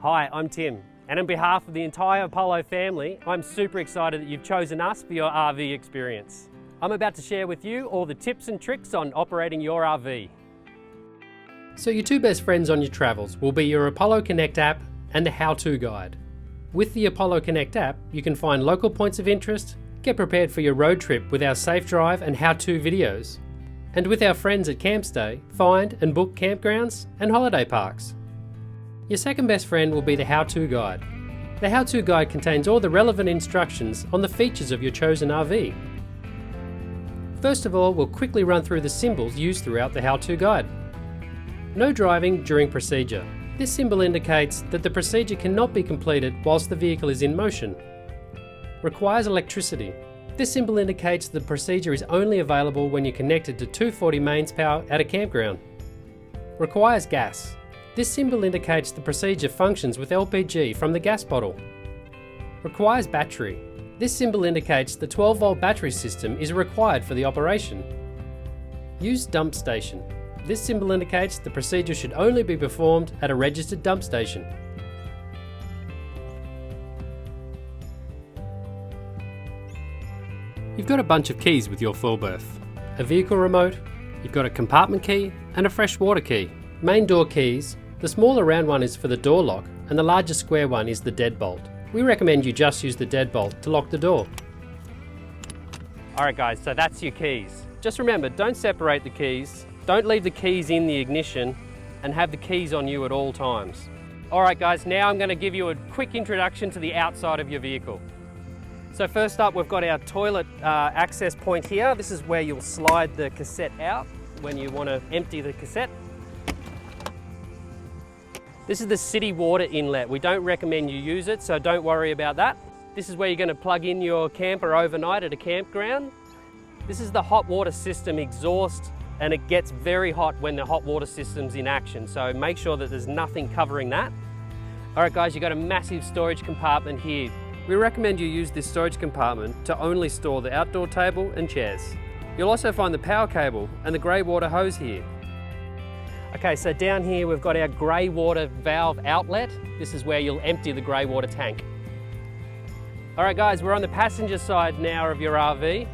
Hi, I'm Tim, and on behalf of the entire Apollo family, I'm super excited that you've chosen us for your RV experience. I'm about to share with you all the tips and tricks on operating your RV. So your two best friends on your travels will be your Apollo Connect app and the how-to guide. With the Apollo Connect app, you can find local points of interest, get prepared for your road trip with our safe drive and how-to videos. And with our friends at Campstay, find and book campgrounds and holiday parks. Your second best friend will be the how-to guide. The how-to guide contains all the relevant instructions on the features of your chosen RV. First of all, we'll quickly run through the symbols used throughout the how-to guide. No driving during procedure. This symbol indicates that the procedure cannot be completed whilst the vehicle is in motion. Requires electricity. This symbol indicates the procedure is only available when you're connected to 240 mains power at a campground. Requires gas. This symbol indicates the procedure functions with LPG from the gas bottle. Requires battery. This symbol indicates the 12-volt battery system is required for the operation. Use dump station. This symbol indicates the procedure should only be performed at a registered dump station. You've got a bunch of keys with your full berth. A vehicle remote, you've got a compartment key and a fresh water key. Main door keys, the smaller round one is for the door lock and the larger square one is the deadbolt. We recommend you just use the deadbolt to lock the door. Alright guys, so that's your keys. Just remember, don't separate the keys, don't leave the keys in the ignition, and have the keys on you at all times. Alright guys, now I'm going to give you a quick introduction to the outside of your vehicle. So first up, we've got our toilet access point here. This is where you'll slide the cassette out when you want to empty the cassette. This is the city water inlet. We don't recommend you use it, so don't worry about that. This is where you're going to plug in your camper overnight at a campground. This is the hot water system exhaust, and it gets very hot when the hot water system's in action, so make sure that there's nothing covering that. Alright guys, you've got a massive storage compartment here. We recommend you use this storage compartment to only store the outdoor table and chairs. You'll also find the power cable and the grey water hose here. Okay, so down here we've got our grey water valve outlet. This is where you'll empty the grey water tank. Alright guys, we're on the passenger side now of your RV.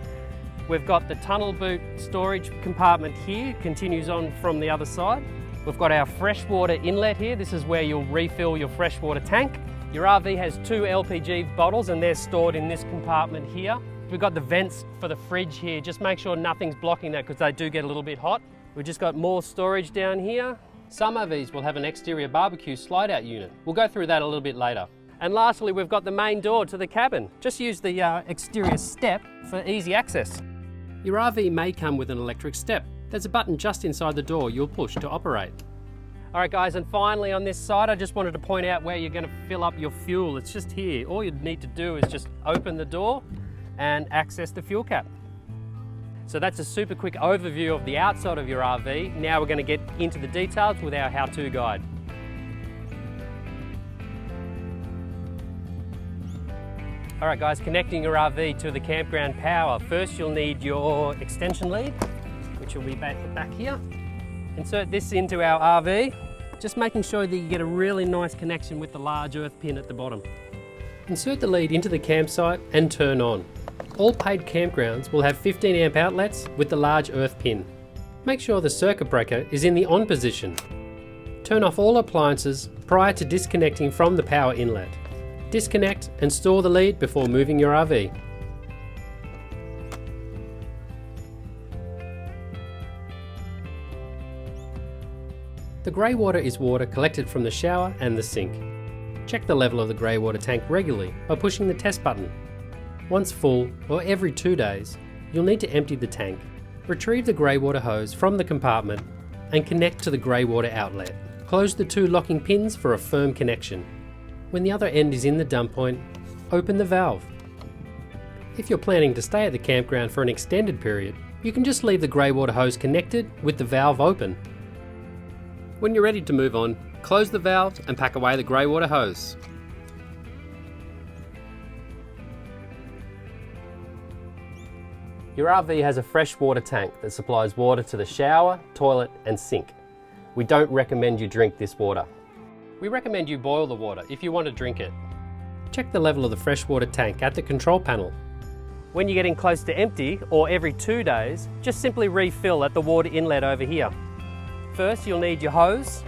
We've got the tunnel boot storage compartment here, continues on from the other side. We've got our freshwater inlet here. This is where you'll refill your freshwater tank. Your RV has 2 LPG bottles and they're stored in this compartment here. We've got the vents for the fridge here. Just make sure nothing's blocking that because they do get a little bit hot. We've just got more storage down here. Some RVs will have an exterior barbecue slide out unit. We'll go through that a little bit later. And lastly, we've got the main door to the cabin. Just use the exterior step for easy access. Your RV may come with an electric step. There's a button just inside the door you'll push to operate. Alright guys, and finally on this side, I just wanted to point out where you're going to fill up your fuel. It's just here. All you need to do is just open the door and access the fuel cap. So that's a super quick overview of the outside of your RV. Now we're going to get into the details with our how-to guide. Alright guys, connecting your RV to the campground power. First you'll need your extension lead, which will be back here. Insert this into our RV, just making sure that you get a really nice connection with the large earth pin at the bottom. Insert the lead into the campsite and turn on. All paid campgrounds will have 15 amp outlets with the large earth pin. Make sure the circuit breaker is in the on position. Turn off all appliances prior to disconnecting from the power inlet. Disconnect and store the lead before moving your RV. The grey water is water collected from the shower and the sink. Check the level of the grey water tank regularly by pushing the test button. Once full, or every 2 days, you'll need to empty the tank. Retrieve the grey water hose from the compartment and connect to the grey water outlet. Close the 2 locking pins for a firm connection. When the other end is in the dump point, open the valve. If you're planning to stay at the campground for an extended period, you can just leave the grey water hose connected with the valve open. When you're ready to move on, close the valve and pack away the grey water hose. Your RV has a fresh water tank that supplies water to the shower, toilet and sink. We don't recommend you drink this water. We recommend you boil the water if you want to drink it. Check the level of the freshwater tank at the control panel. When you're getting close to empty, or every 2 days, just simply refill at the water inlet over here. First, you'll need your hose,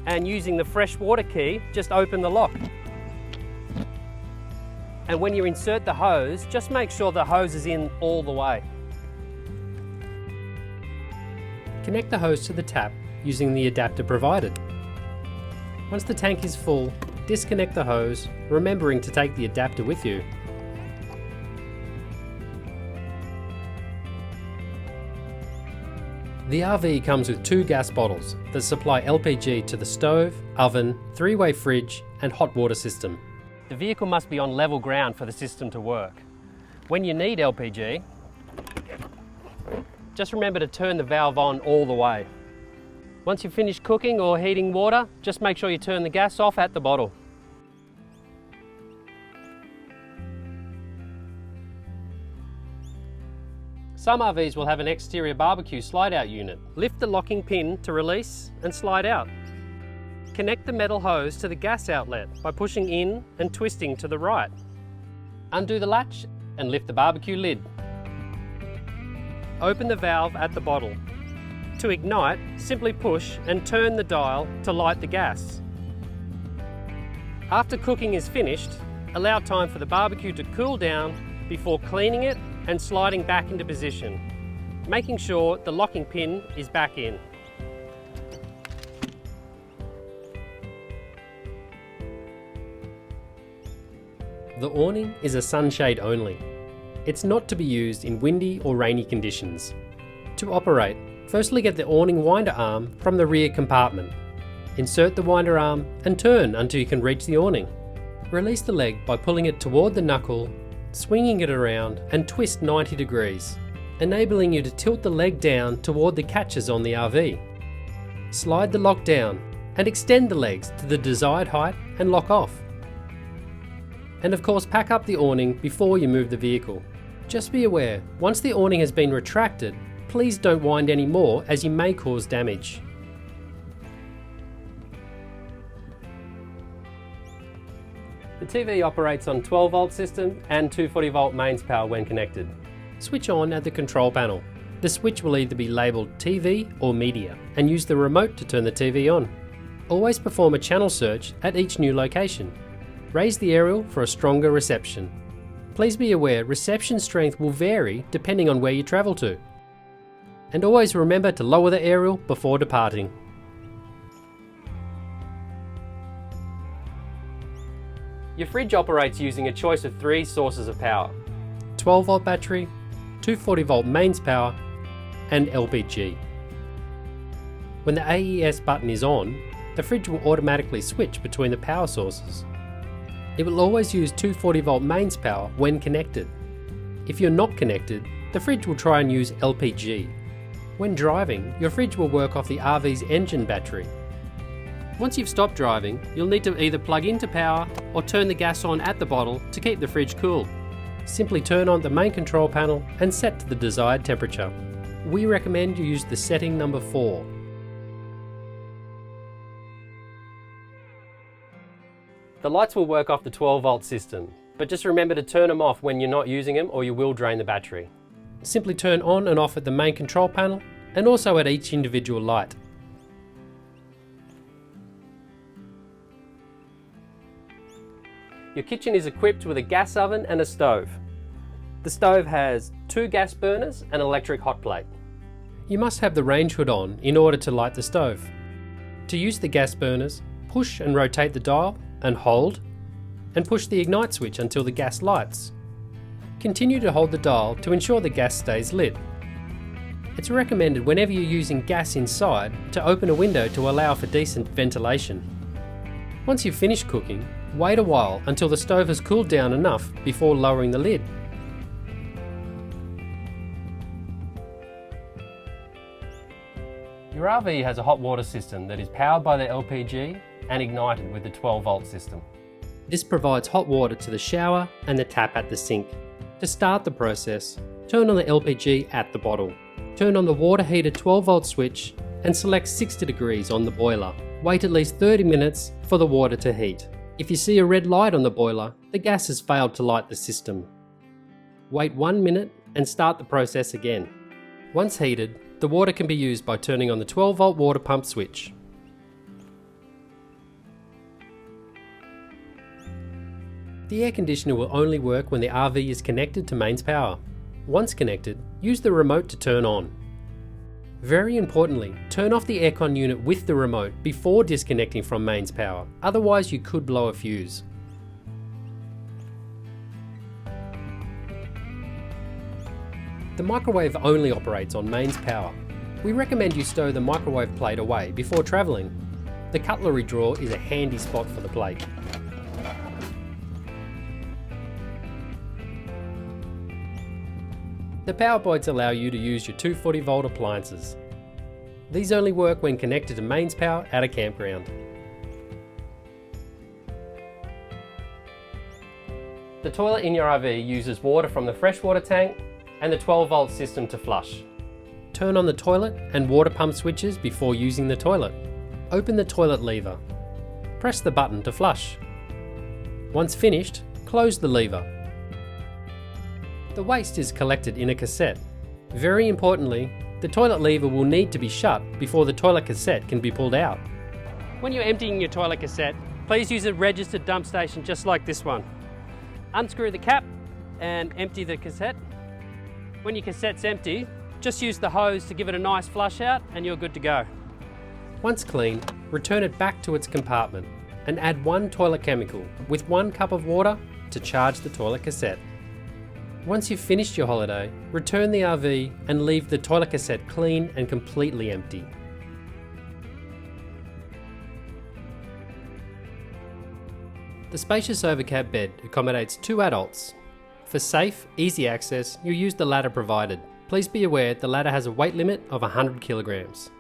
and using the freshwater key, just open the lock. And when you insert the hose, just make sure the hose is in all the way. Connect the hose to the tap using the adapter provided. Once the tank is full, disconnect the hose, remembering to take the adapter with you. The RV comes with 2 gas bottles that supply LPG to the stove, oven, 3-way fridge and hot water system. The vehicle must be on level ground for the system to work. When you need LPG, just remember to turn the valve on all the way. Once you've finished cooking or heating water, just make sure you turn the gas off at the bottle. Some RVs will have an exterior barbecue slide-out unit. Lift the locking pin to release and slide out. Connect the metal hose to the gas outlet by pushing in and twisting to the right. Undo the latch and lift the barbecue lid. Open the valve at the bottle. To ignite, simply push and turn the dial to light the gas. After cooking is finished, allow time for the barbecue to cool down before cleaning it and sliding back into position, making sure the locking pin is back in. The awning is a sunshade only. It's not to be used in windy or rainy conditions. To operate, firstly get the awning winder arm from the rear compartment. Insert the winder arm and turn until you can reach the awning. Release the leg by pulling it toward the knuckle, swinging it around and twist 90 degrees, enabling you to tilt the leg down toward the catches on the RV. Slide the lock down and extend the legs to the desired height and lock off. And of course, pack up the awning before you move the vehicle. Just be aware, once the awning has been retracted, please don't wind any more as you may cause damage. The TV operates on 12-volt system and 240-volt mains power when connected. Switch on at the control panel. The switch will either be labelled TV or media, and use the remote to turn the TV on. Always perform a channel search at each new location. Raise the aerial for a stronger reception. Please be aware reception strength will vary depending on where you travel to. And always remember to lower the aerial before departing. Your fridge operates using a choice of 3 sources of power: 12-volt battery, 240-volt mains power, and LPG. When the AES button is on, the fridge will automatically switch between the power sources. It will always use 240-volt mains power when connected. If you're not connected, the fridge will try and use LPG. When driving, your fridge will work off the RV's engine battery. Once you've stopped driving, you'll need to either plug into power or turn the gas on at the bottle to keep the fridge cool. Simply turn on the main control panel and set to the desired temperature. We recommend you use the setting number 4. The lights will work off the 12-volt system, but just remember to turn them off when you're not using them or you will drain the battery. Simply turn on and off at the main control panel and also at each individual light. Your kitchen is equipped with a gas oven and a stove. The stove has 2 gas burners and an electric hot plate. You must have the range hood on in order to light the stove. To use the gas burners, push and rotate the dial and hold, and push the ignite switch until the gas lights. Continue to hold the dial to ensure the gas stays lit. It's recommended whenever you're using gas inside to open a window to allow for decent ventilation. Once you've finished cooking, wait a while until the stove has cooled down enough before lowering the lid. Your RV has a hot water system that is powered by the LPG and ignited with the 12-volt system. This provides hot water to the shower and the tap at the sink. To start the process, turn on the LPG at the bottle. Turn on the water heater 12-volt switch and select 60 degrees on the boiler. Wait at least 30 minutes for the water to heat. If you see a red light on the boiler, the gas has failed to light the system. Wait 1 minute and start the process again. Once heated, the water can be used by turning on the 12-volt water pump switch. The air conditioner will only work when the RV is connected to mains power. Once connected, use the remote to turn on. Very importantly, turn off the aircon unit with the remote before disconnecting from mains power, otherwise you could blow a fuse. The microwave only operates on mains power. We recommend you stow the microwave plate away before travelling. The cutlery drawer is a handy spot for the plate. The power points allow you to use your 240-volt appliances. These only work when connected to mains power at a campground. The toilet in your RV uses water from the freshwater tank and the 12-volt system to flush. Turn on the toilet and water pump switches before using the toilet. Open the toilet lever. Press the button to flush. Once finished, close the lever. The waste is collected in a cassette. Very importantly, the toilet lever will need to be shut before the toilet cassette can be pulled out. When you're emptying your toilet cassette, please use a registered dump station just like this one. Unscrew the cap and empty the cassette. When your cassette's empty, just use the hose to give it a nice flush out and you're good to go. Once clean, return it back to its compartment and add 1 toilet chemical with 1 cup of water to charge the toilet cassette. Once you've finished your holiday, return the RV and leave the toilet cassette clean and completely empty. The spacious overcab bed accommodates 2 adults. For safe, easy access, you'll use the ladder provided. Please be aware the ladder has a weight limit of 100 kilograms.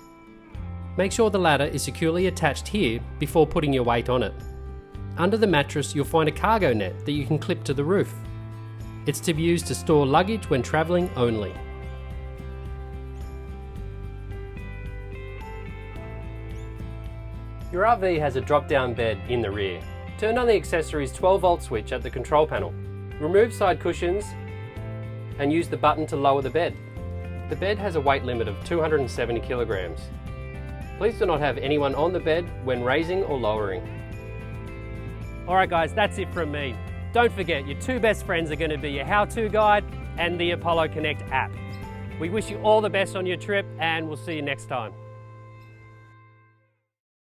Make sure the ladder is securely attached here before putting your weight on it. Under the mattress, you'll find a cargo net that you can clip to the roof. It's to be used to store luggage when travelling only. Your RV has a drop-down bed in the rear. Turn on the accessories 12-volt switch at the control panel. Remove side cushions and use the button to lower the bed. The bed has a weight limit of 270 kilograms. Please do not have anyone on the bed when raising or lowering. Alright guys, that's it from me. Don't forget, your 2 best friends are going to be your how-to guide and the Apollo Connect app. We wish you all the best on your trip and we'll see you next time.